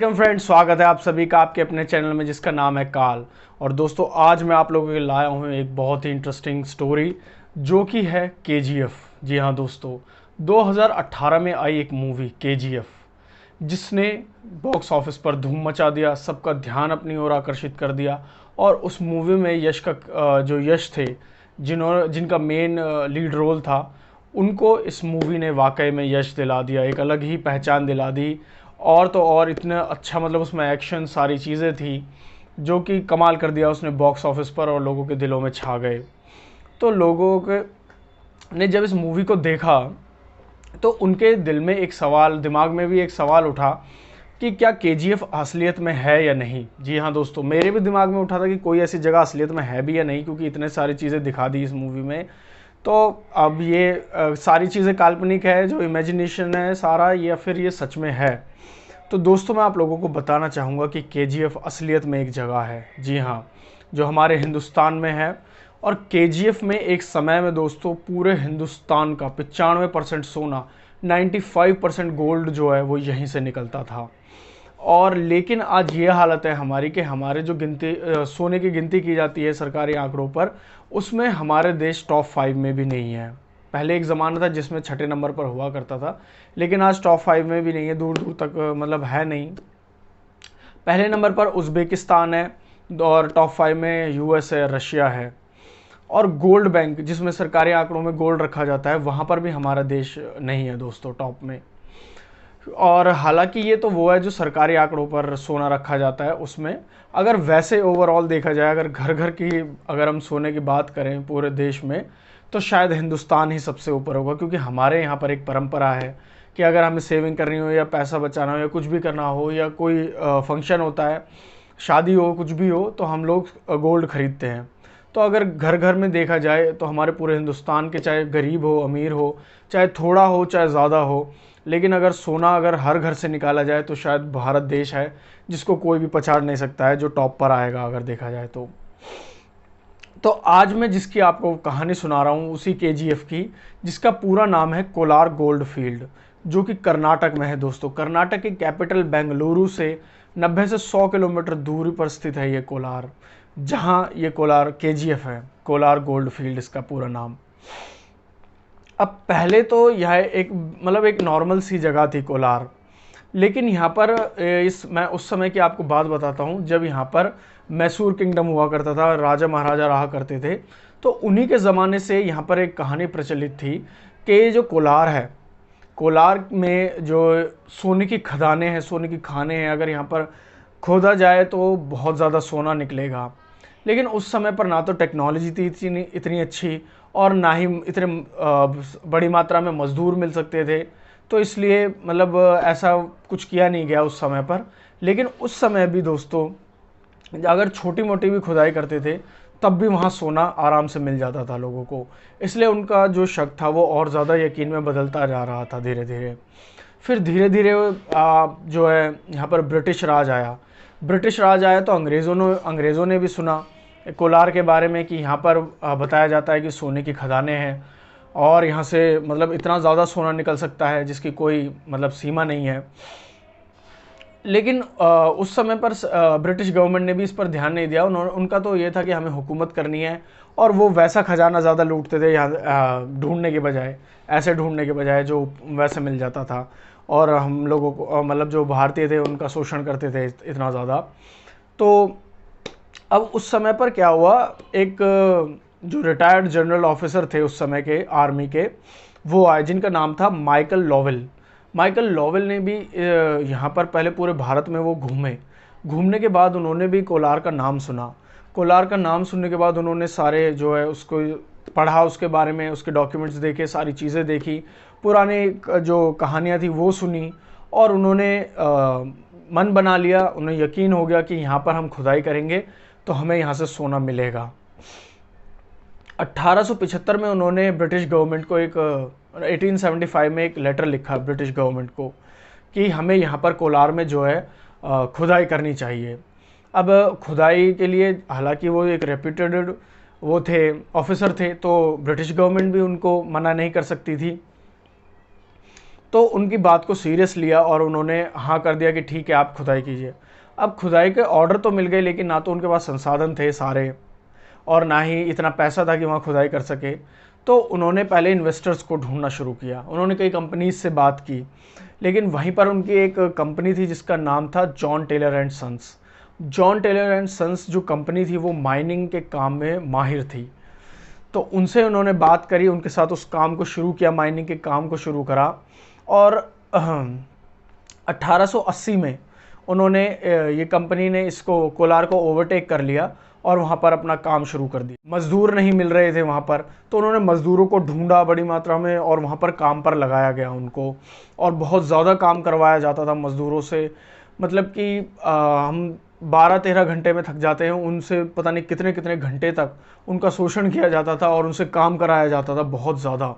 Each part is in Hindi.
वेलकम फ्रेंड्स, स्वागत है आप सभी का आपके अपने चैनल में जिसका नाम है काल। और दोस्तों, आज मैं आप लोगों के लिए लाया हूँ एक बहुत ही इंटरेस्टिंग स्टोरी जो कि है केजीएफ। जी हाँ दोस्तों, 2018 में आई एक मूवी केजीएफ जिसने बॉक्स ऑफिस पर धूम मचा दिया, सबका ध्यान अपनी ओर आकर्षित कर दिया। और उस मूवी में यश का जो यश थे, जिनका मेन लीड रोल था, उनको इस मूवी ने वाकई में यश दिला दिया, एक अलग ही पहचान दिला दी। और तो और इतना अच्छा, मतलब उसमें एक्शन सारी चीज़ें थी जो कि कमाल कर दिया उसने बॉक्स ऑफिस पर, और लोगों के दिलों में छा गए। तो लोगों के ने जब इस मूवी को देखा तो उनके दिल में एक सवाल, दिमाग में भी एक सवाल उठा कि क्या केजीएफ असलियत में है या नहीं। जी हाँ दोस्तों, मेरे भी दिमाग में उठा था कि कोई ऐसी जगह असलियत में है भी या नहीं, क्योंकि इतने सारी चीज़ें दिखा दी इस मूवी में। तो अब ये सारी चीज़ें काल्पनिक है, जो इमेजिनेशन है सारा, या फिर ये सच में है। तो दोस्तों, मैं आप लोगों को बताना चाहूँगा कि केजीएफ असलियत में एक जगह है। जी हाँ, जो हमारे हिंदुस्तान में है। और केजीएफ में एक समय में दोस्तों पूरे हिंदुस्तान का 95% सोना, 95% गोल्ड जो है वो यहीं से निकलता था। और लेकिन आज ये हालत है हमारी कि हमारे जो सोने की गिनती की जाती है सरकारी आंकड़ों पर, उसमें हमारे देश टॉप 5 में भी नहीं है। पहले एक ज़माना था जिसमें छठे नंबर पर हुआ करता था, लेकिन आज टॉप 5 में भी नहीं है, दूर दूर तक मतलब है नहीं। पहले नंबर पर उज़्बेकिस्तान है, और टॉप 5 में यूएस है, रशिया है। और गोल्ड बैंक, जिसमें सरकारी आंकड़ों में गोल्ड रखा जाता है, वहाँ पर भी हमारा देश नहीं है दोस्तों टॉप में। और हालांकि ये तो वो है जो सरकारी आंकड़ों पर सोना रखा जाता है, उसमें अगर वैसे ओवरऑल देखा जाए, अगर घर घर की अगर हम सोने की बात करें पूरे देश में, तो शायद हिंदुस्तान ही सबसे ऊपर होगा। क्योंकि हमारे यहाँ पर एक परंपरा है कि अगर हमें सेविंग करनी हो या पैसा बचाना हो या कुछ भी करना हो, या कोई फंक्शन होता है, शादी हो, कुछ भी हो, तो हम लोग गोल्ड खरीदते हैं। तो अगर घर घर में देखा जाए तो हमारे पूरे हिंदुस्तान के, चाहे गरीब हो अमीर हो, चाहे थोड़ा हो चाहे ज़्यादा हो, लेकिन अगर सोना अगर हर घर से निकाला जाए तो शायद भारत देश है जिसको कोई भी पछाड़ नहीं सकता है, जो टॉप पर आएगा अगर देखा जाए तो आज मैं जिसकी आपको कहानी सुना रहा हूँ उसी केजीएफ की, जिसका पूरा नाम है कोलार गोल्ड फील्ड, जो कि कर्नाटक में है दोस्तों। कर्नाटक की कैपिटल बेंगलुरु से 90 से 100 किलोमीटर दूरी पर स्थित है ये कोलार, जहाँ ये कोलार केजीएफ है, कोलार गोल्ड फील्ड इसका पूरा नाम। अब पहले तो यह एक मतलब एक नॉर्मल सी जगह थी कोलार, लेकिन यहाँ पर मैं उस समय की आपको बात बताता हूँ जब यहाँ पर मैसूर किंगडम हुआ करता था, राजा महाराजा रहा करते थे। तो उन्हीं के ज़माने से यहाँ पर एक कहानी प्रचलित थी कि ये जो कोलार है, कोलार में जो सोने की खदानें हैं, सोने की खानें हैं, अगर यहाँ पर खोदा जाए तो बहुत ज़्यादा सोना निकलेगा। लेकिन उस समय पर ना तो टेक्नोलॉजी थी इतनी इतनी अच्छी, और ना ही इतने बड़ी मात्रा में मज़दूर मिल सकते थे। तो इसलिए मतलब ऐसा कुछ किया नहीं गया उस समय पर। लेकिन उस समय भी दोस्तों, अगर छोटी मोटी भी खुदाई करते थे तब भी वहाँ सोना आराम से मिल जाता था लोगों को। इसलिए उनका जो शक था वो और ज़्यादा यकीन में बदलता जा रहा था धीरे धीरे। फिर धीरे धीरे जो है यहाँ पर ब्रिटिश राज आया। ब्रिटिश राज आया तो अंग्रेज़ों ने भी सुना कोलार के बारे में कि यहाँ पर बताया जाता है कि सोने की खदानें हैं, और यहाँ से मतलब इतना ज़्यादा सोना निकल सकता है जिसकी कोई मतलब सीमा नहीं है। लेकिन उस समय पर ब्रिटिश गवर्नमेंट ने भी इस पर ध्यान नहीं दिया। उनका तो ये था कि हमें हुकूमत करनी है, और वो वैसा खजाना ज़्यादा लूटते थे यहाँ ढूंढने के बजाय, ऐसे ढूंढने के बजाय जो वैसे मिल जाता था। और हम लोगों को मतलब जो भारतीय थे उनका शोषण करते थे इतना ज़्यादा। तो अब उस समय पर क्या हुआ, एक जो रिटायर्ड जनरल ऑफिसर थे उस समय के आर्मी के, वो आए, जिनका नाम था माइकल लॉवेल। माइकल लॉवेल ने भी यहाँ पर पहले पूरे भारत में वो घूमने के बाद उन्होंने भी कोलार का नाम सुना। कोलार का नाम सुनने के बाद उन्होंने सारे जो है उसको पढ़ा, उसके बारे में उसके डॉक्यूमेंट्स देखे, सारी चीज़ें देखी, पुरानी जो कहानियाँ थी वो सुनी, और उन्होंने मन बना लिया, उन्हें यकीन हो गया कि यहाँ पर हम खुदाई करेंगे तो हमें यहाँ से सोना मिलेगा। 1875 में उन्होंने ब्रिटिश गवर्नमेंट को 1875 में एक लेटर लिखा ब्रिटिश गवर्नमेंट को कि हमें यहाँ पर कोलार में जो है खुदाई करनी चाहिए। अब खुदाई के लिए हालांकि वो एक रेप्यूटेड वो थे, ऑफिसर थे, तो ब्रिटिश गवर्नमेंट भी उनको मना नहीं कर सकती थी। तो उनकी बात को सीरियस लिया और उन्होंने हाँ कर दिया कि ठीक है आप खुदाई कीजिए। अब खुदाई के ऑर्डर तो मिल गए, लेकिन ना तो उनके पास संसाधन थे सारे और ना ही इतना पैसा था कि वहाँ खुदाई कर सके। तो उन्होंने पहले इन्वेस्टर्स को ढूंढना शुरू किया, उन्होंने कई कंपनीज से बात की, लेकिन वहीं पर उनकी एक कंपनी थी जिसका नाम था John Taylor and Sons. John Taylor and Sons जो कंपनी थी वो माइनिंग के काम में माहिर थी। तो उनसे उन्होंने बात करी, उनके साथ उस काम को शुरू किया, माइनिंग के काम को शुरू करा। और 1880 में उन्होंने ये कंपनी ने इसको कोलार को ओवरटेक कर लिया और वहाँ पर अपना काम शुरू कर दिया। मज़दूर नहीं मिल रहे थे वहाँ पर, तो उन्होंने मज़दूरों को ढूंढा बड़ी मात्रा में और वहाँ पर काम पर लगाया गया उनको, और बहुत ज़्यादा काम करवाया जाता था मज़दूरों से। मतलब कि हम 12-13 घंटे में थक जाते हैं, उनसे पता नहीं कितने कितने घंटे तक उनका शोषण किया जाता था और उनसे काम कराया जाता था बहुत ज़्यादा।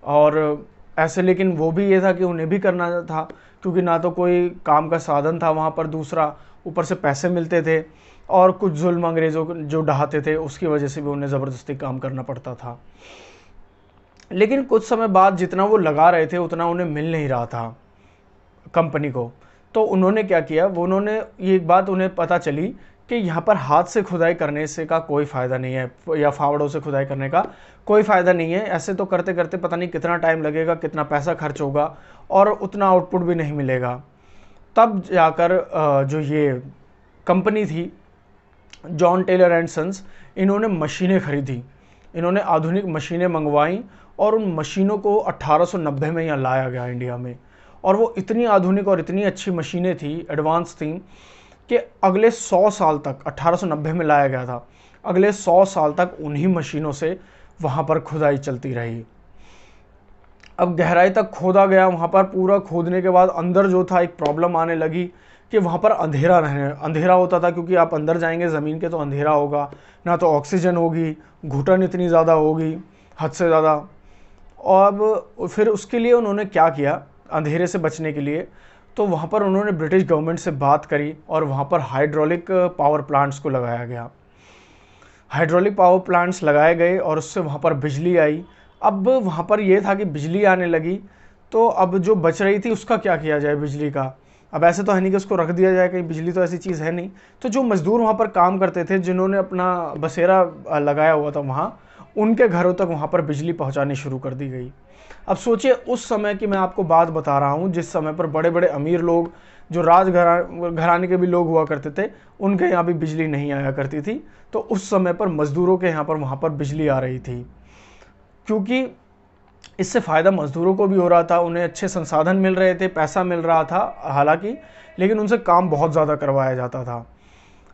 और ऐसे, लेकिन वो भी ये था कि उन्हें भी करना था, क्योंकि ना तो कोई काम का साधन था वहाँ पर, दूसरा ऊपर से पैसे मिलते थे, और कुछ जुल्म अंग्रेज़ों जो ढहाते थे उसकी वजह से भी उन्हें ज़बरदस्ती काम करना पड़ता था। लेकिन कुछ समय बाद जितना वो लगा रहे थे उतना उन्हें मिल नहीं रहा था कंपनी को। तो उन्होंने क्या किया, वो उन्होंने ये एक बात उन्हें पता चली कि यहाँ पर हाथ से खुदाई करने से का कोई फ़ायदा नहीं है, या फावड़ों से खुदाई करने का कोई फ़ायदा नहीं है। ऐसे तो करते करते पता नहीं कितना टाइम लगेगा, कितना पैसा खर्च होगा और उतना आउटपुट भी नहीं मिलेगा। तब जाकर जो ये कंपनी थी जॉन टेलर एंड सन्स, इन्होंने मशीनें खरीदी, इन्होंने आधुनिक मशीनें मंगवाईं और उन मशीनों को 1890 में यहाँ लाया गया इंडिया में। और वो इतनी आधुनिक और इतनी अच्छी मशीनें थी, एडवांस थी, कि अगले 100 साल तक, 1890 में लाया गया था, अगले 100 साल तक उन्हीं मशीनों से वहाँ पर खुदाई चलती रही। अब गहराई तक खोदा गया, वहाँ पर पूरा खोदने के बाद अंदर जो था एक प्रॉब्लम आने लगी कि वहाँ पर अंधेरा होता था, क्योंकि आप अंदर जाएंगे ज़मीन के तो अंधेरा होगा, ना तो ऑक्सीजन होगी, घुटन इतनी ज़्यादा होगी, हद से ज़्यादा। और फिर उसके लिए उन्होंने क्या किया, अंधेरे से बचने के लिए, तो वहाँ पर उन्होंने ब्रिटिश गवर्नमेंट से बात करी और वहाँ पर हाइड्रोलिक पावर प्लांट्स को लगाया गया। हाइड्रोलिक पावर प्लांट्स लगाए गए और उससे वहाँ पर बिजली आई। अब वहाँ पर यह था कि बिजली आने लगी, तो अब जो बच रही थी उसका क्या किया जाए बिजली का। अब ऐसे तो है नहीं कि उसको रख दिया जाए, कहीं बिजली तो ऐसी चीज़ है नहीं। तो जो मज़दूर वहाँ पर काम करते थे, जिन्होंने अपना बसेरा लगाया हुआ था वहाँ, उनके घरों तक वहाँ पर बिजली पहुँचानी शुरू कर दी गई। अब सोचिए उस समय की मैं आपको बात बता रहा हूँ, जिस समय पर बड़े बड़े अमीर लोग, जो घराने के भी लोग हुआ करते थे, उनके यहाँ भी बिजली नहीं आया करती थी। तो उस समय पर मज़दूरों के यहाँ पर वहाँ पर बिजली आ रही थी, क्योंकि इससे फ़ायदा मज़दूरों को भी हो रहा था, उन्हें अच्छे संसाधन मिल रहे थे, पैसा मिल रहा था हालांकि, लेकिन उनसे काम बहुत ज़्यादा करवाया जाता था।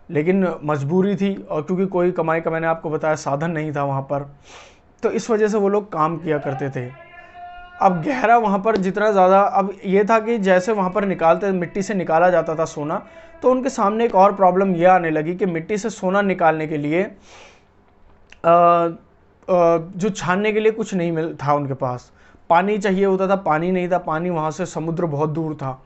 लेकिन मजबूरी थी, और क्योंकि कोई कमाई का, मैंने आपको बताया, साधन नहीं था वहाँ पर, तो इस वजह से वो लोग काम किया करते थे। अब गहरा वहाँ पर जितना ज़्यादा, अब ये था कि जैसे वहाँ पर मिट्टी से निकाला जाता था सोना, तो उनके सामने एक और प्रॉब्लम ये आने लगी कि मिट्टी से सोना निकालने के लिए जो छानने के लिए कुछ नहीं मिल था उनके पास, पानी चाहिए होता था, पानी नहीं था, पानी वहाँ से समुद्र बहुत दूर था।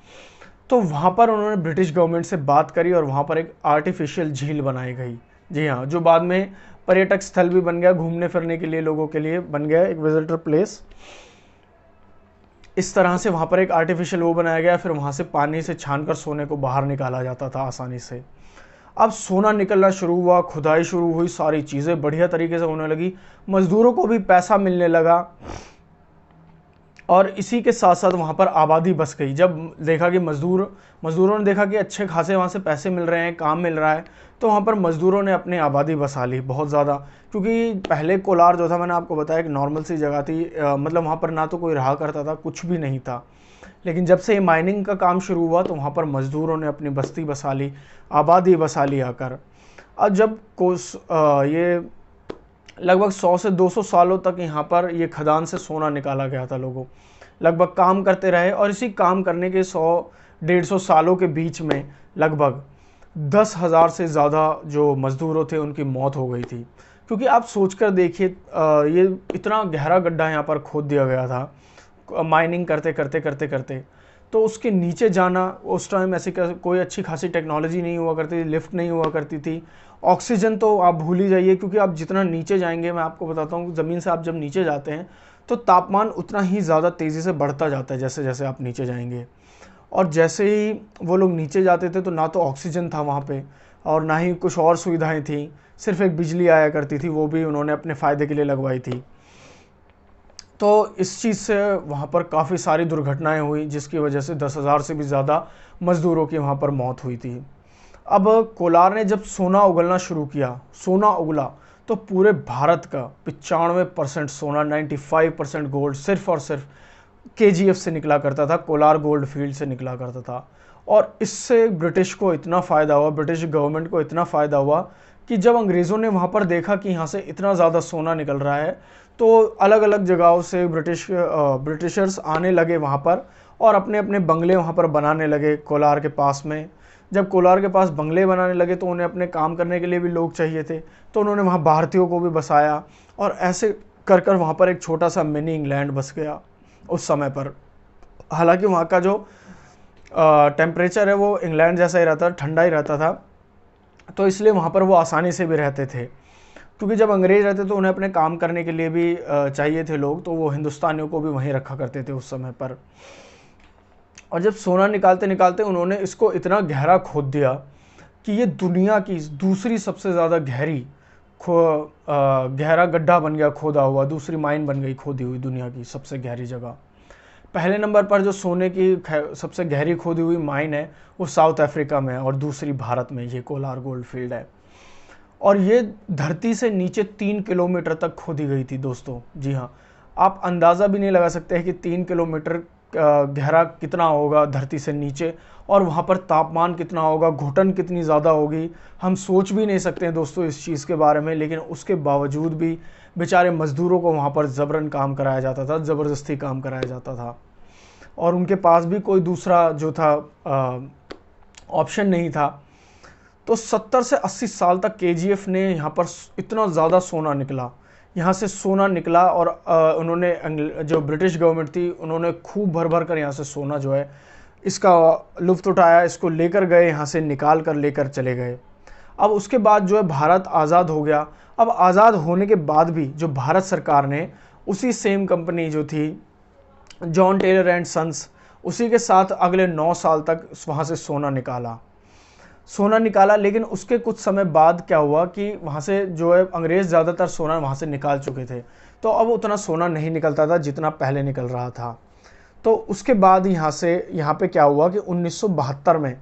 तो वहाँ पर उन्होंने ब्रिटिश गवर्नमेंट से बात करी और वहाँ पर एक आर्टिफिशियल झील बनाई गई। जी हाँ, जो बाद में पर्यटक स्थल भी बन गया, घूमने फिरने के लिए लोगों के लिए बन गया, एक विजिटर प्लेस। इस तरह से वहाँ पर एक आर्टिफिशियल वो बनाया गया, फिर वहाँ से पानी से छानकर सोने को बाहर निकाला जाता था आसानी से। अब सोना निकलना शुरू हुआ, खुदाई शुरू हुई, सारी चीज़ें बढ़िया तरीके से होने लगी, मज़दूरों को भी पैसा मिलने लगा, और इसी के साथ साथ वहाँ पर आबादी बस गई। जब देखा कि मज़दूरों ने देखा कि अच्छे खासे वहाँ से पैसे मिल रहे हैं, काम मिल रहा है, तो वहाँ पर मज़दूरों ने अपनी आबादी बसा ली बहुत ज़्यादा। क्योंकि पहले कोलार जो था, मैंने आपको बताया, एक नॉर्मल सी जगह थी, मतलब वहाँ पर ना तो कोई रहा करता था, कुछ भी नहीं था। लेकिन जब से ये माइनिंग का काम शुरू हुआ तो वहाँ पर मज़दूरों ने अपनी बस्ती बसा ली, आबादी बसा ली आकर। अब जब ये लगभग 100 से 200 सालों तक यहाँ पर ये खदान से सोना निकाला गया था, लोगों लगभग काम करते रहे, और इसी काम करने के 100-150 सालों के बीच में लगभग 10,000 से ज़्यादा जो मज़दूरों थे उनकी मौत हो गई थी। क्योंकि आप सोचकर देखिए, ये इतना गहरा गड्ढा यहाँ पर खोद दिया गया था माइनिंग करते करते करते करते, तो उसके नीचे जाना, उस टाइम ऐसी कोई अच्छी खासी टेक्नोलॉजी नहीं हुआ करती थी, लिफ्ट नहीं हुआ करती थी, ऑक्सीजन तो आप भूल ही जाइए, क्योंकि आप जितना नीचे जाएंगे, मैं आपको बताता हूँ, ज़मीन से आप जब नीचे जाते हैं तो तापमान उतना ही ज़्यादा तेज़ी से बढ़ता जाता है जैसे जैसे आप नीचे जाएंगे। और जैसे ही वो लोग नीचे जाते थे तो ना तो ऑक्सीजन था वहाँ पे और ना ही कुछ और सुविधाएं थी, सिर्फ एक बिजली आया करती थी, वो भी उन्होंने अपने फ़ायदे के लिए लगवाई थी। तो इस चीज़ से वहाँ पर काफ़ी सारी दुर्घटनाएं हुई, जिसकी वजह से 10,000 से भी ज़्यादा मज़दूरों की वहाँ पर मौत हुई थी। अब कोलार ने जब सोना उगलना शुरू किया, सोना उगला, तो पूरे भारत का 95% सोना, 95% गोल्ड सिर्फ और सिर्फ केजीएफ से निकला करता था, कोलार गोल्ड फील्ड से निकला करता था। और इससे ब्रिटिश को इतना फ़ायदा हुआ, ब्रिटिश गवर्नमेंट को इतना फ़ायदा हुआ कि जब अंग्रेज़ों ने वहाँ पर देखा कि यहाँ से इतना ज़्यादा सोना निकल रहा है, तो अलग अलग जगहों से ब्रिटिशर्स आने लगे वहाँ पर और अपने अपने बंगले वहाँ पर बनाने लगे कोलार के पास में। जब कोलार के पास बंगले बनाने लगे तो उन्हें अपने काम करने के लिए भी लोग चाहिए थे, तो उन्होंने वहाँ भारतीयों को भी बसाया और ऐसे कर कर वहाँ पर एक छोटा सा मिनी इंग्लैंड बस गया उस समय पर। हालांकि वहाँ का जो टेम्परेचर है वो इंग्लैंड जैसा ही रहता, ठंडा ही रहता था, तो इसलिए वहाँ पर वो आसानी से भी रहते थे, क्योंकि जब अंग्रेज़ रहते तो उन्हें अपने काम करने के लिए भी चाहिए थे लोग, तो वो हिंदुस्तानियों को भी वहीं रखा करते थे उस समय पर। और जब सोना निकालते निकालते उन्होंने इसको इतना गहरा खोद दिया कि ये दुनिया की दूसरी सबसे ज़्यादा गहरा गड्ढा बन गया, खोदा हुआ दूसरी माइन बन गई, खोदी हुई दुनिया की सबसे गहरी जगह। पहले नंबर पर जो सोने की सबसे गहरी खोदी हुई माइन है वो साउथ अफ्रीका में है और दूसरी भारत में, ये कोलार गोल्ड फील्ड है। और ये धरती से नीचे 3 किलोमीटर तक खोदी गई थी दोस्तों। जी हाँ, आप अंदाज़ा भी नहीं लगा सकते हैं कि 3 किलोमीटर गहरा कितना होगा धरती से नीचे, और वहाँ पर तापमान कितना होगा, घुटन कितनी ज़्यादा होगी, हम सोच भी नहीं सकते हैं दोस्तों इस चीज़ के बारे में। लेकिन उसके बावजूद भी बेचारे मज़दूरों को वहाँ पर ज़बरन काम कराया जाता था, ज़बरदस्ती काम कराया जाता था, और उनके पास भी कोई दूसरा जो था ऑप्शन नहीं था। तो 70 से 80 साल तक केजीएफ ने यहाँ पर इतना ज़्यादा सोना निकला, यहाँ से सोना निकला, और उन्होंने जो ब्रिटिश गवर्नमेंट थी उन्होंने खूब भर भर कर यहाँ से सोना जो है इसका लुत्फ़ उठाया, इसको लेकर गए, यहाँ से निकाल कर लेकर चले गए। अब उसके बाद जो है भारत आज़ाद हो गया। अब आज़ाद होने के बाद भी जो भारत सरकार ने उसी सेम कंपनी जो थी जॉन टेलर एंड सन्स, उसी के साथ अगले 9 साल तक वहाँ से सोना निकाला। लेकिन उसके कुछ समय बाद क्या हुआ कि वहाँ से जो है अंग्रेज़ ज़्यादातर सोना वहाँ से निकाल चुके थे, तो अब उतना सोना नहीं निकलता था जितना पहले निकल रहा था। तो उसके बाद यहाँ पे क्या हुआ कि 1972 में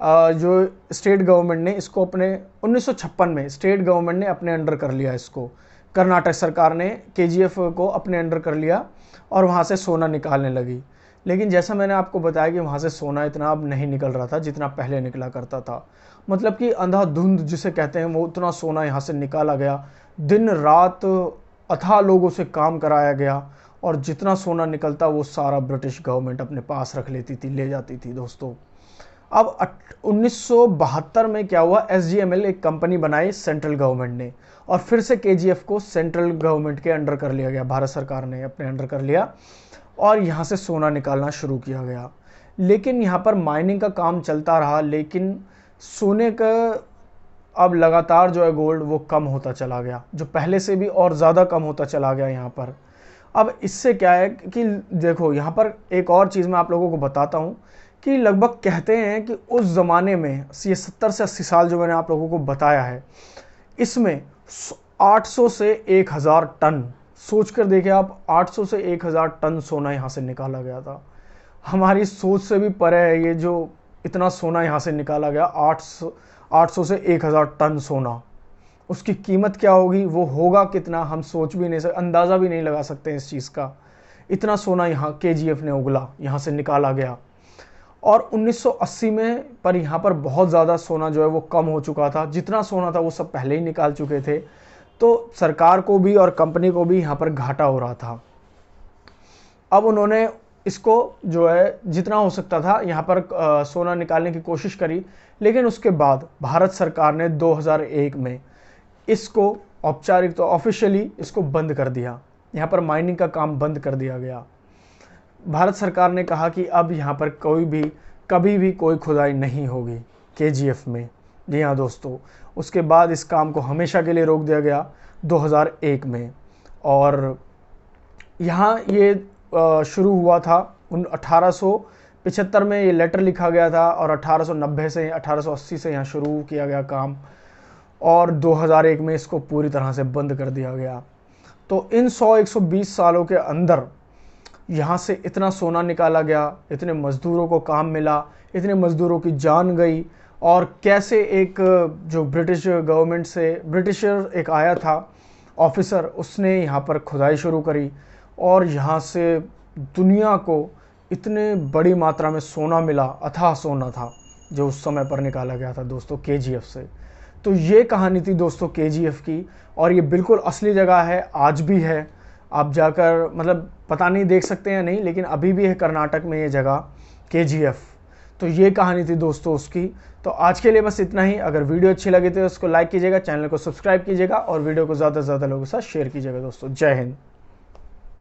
जो स्टेट गवर्नमेंट ने इसको अपने 1956 में स्टेट गवर्नमेंट ने अपने अंडर कर लिया इसको, कर्नाटक सरकार ने केजीएफ को अपने अंडर कर लिया और वहाँ से सोना निकालने लगी। लेकिन जैसा मैंने आपको बताया कि वहाँ से सोना इतना अब नहीं निकल रहा था जितना पहले निकला करता था। मतलब कि अंधाधुंध जिसे कहते हैं, वो उतना सोना यहाँ से निकाला गया, दिन रात अथाह लोगों से काम कराया गया, और जितना सोना निकलता वो सारा ब्रिटिश गवर्नमेंट अपने पास रख लेती थी, ले जाती थी दोस्तों। अब 1972 में क्या हुआ, एसजीएमएल एक कंपनी बनाई सेंट्रल गवर्नमेंट ने, और फिर से केजीएफ को सेंट्रल गवर्नमेंट के अंडर कर लिया गया, भारत सरकार ने अपने अंडर कर लिया और यहाँ से सोना निकालना शुरू किया गया। लेकिन यहाँ पर माइनिंग का काम चलता रहा, लेकिन सोने का अब लगातार जो है गोल्ड वो कम होता चला गया, जो पहले से भी और ज़्यादा कम होता चला गया यहाँ पर। अब इससे क्या है कि देखो यहाँ पर एक और चीज़ मैं आप लोगों को बताता हूँ कि लगभग कहते हैं कि उस ज़माने में ये 70 से 80 साल जो मैंने आप लोगों को बताया है, इसमें 800 से 1000 टन, सोच कर देखिए आप, 800 से 1000 टन सोना यहाँ से निकाला गया था। हमारी सोच से भी परे है ये, जो इतना सोना यहाँ से निकाला गया, 800 से 1000 टन सोना। उसकी कीमत क्या होगी, वो होगा कितना, हम सोच भी नहीं सकते, अंदाज़ा भी नहीं लगा सकते इस चीज़ का। इतना सोना यहाँ केजीएफ ने उगला, यहाँ से निकाला गया। और 1980 में पर यहाँ पर बहुत ज़्यादा सोना जो है वो कम हो चुका था, जितना सोना था वो सब पहले ही निकाल चुके थे, तो सरकार को भी और कंपनी को भी यहाँ पर घाटा हो रहा था। अब उन्होंने इसको जो है जितना हो सकता था यहाँ पर सोना निकालने की कोशिश करी, लेकिन उसके बाद भारत सरकार ने 2001 में इसको औपचारिक तो ऑफिशियली इसको बंद कर दिया, यहाँ पर माइनिंग का काम बंद कर दिया गया। भारत सरकार ने कहा कि अब यहाँ पर कभी भी कोई खुदाई नहीं होगी केजीएफ में। जी हाँ दोस्तों, उसके बाद इस काम को हमेशा के लिए रोक दिया गया 2001 में। और यहाँ ये शुरू हुआ था 1875 में ये लेटर लिखा गया था और 1880 से यहाँ शुरू किया गया काम और 2001 में इसको पूरी तरह से बंद कर दिया गया। तो इन 100-120 सालों के अंदर यहाँ से इतना सोना निकाला गया, इतने मज़दूरों को काम मिला, इतने मज़दूरों की जान गई। और कैसे एक जो ब्रिटिश गवर्नमेंट से ब्रिटिशर एक आया था ऑफिसर, उसने यहाँ पर खुदाई शुरू करी और यहाँ से दुनिया को इतने बड़ी मात्रा में सोना मिला, अथाह सोना था जो उस समय पर निकाला गया था दोस्तों केजीएफ से। तो ये कहानी थी दोस्तों केजीएफ की और ये बिल्कुल असली जगह है, आज भी है। आप जाकर मतलब पता नहीं देख सकते हैं नहीं, लेकिन अभी भी है कर्नाटक में ये जगह केजीएफ। तो ये कहानी थी दोस्तों उसकी। तो आज के लिए बस इतना ही। अगर वीडियो अच्छी लगी तो उसको लाइक कीजिएगा, चैनल को सब्सक्राइब कीजिएगा और वीडियो को ज़्यादा से ज़्यादा लोगों के साथ शेयर कीजिएगा दोस्तों। जय हिंद।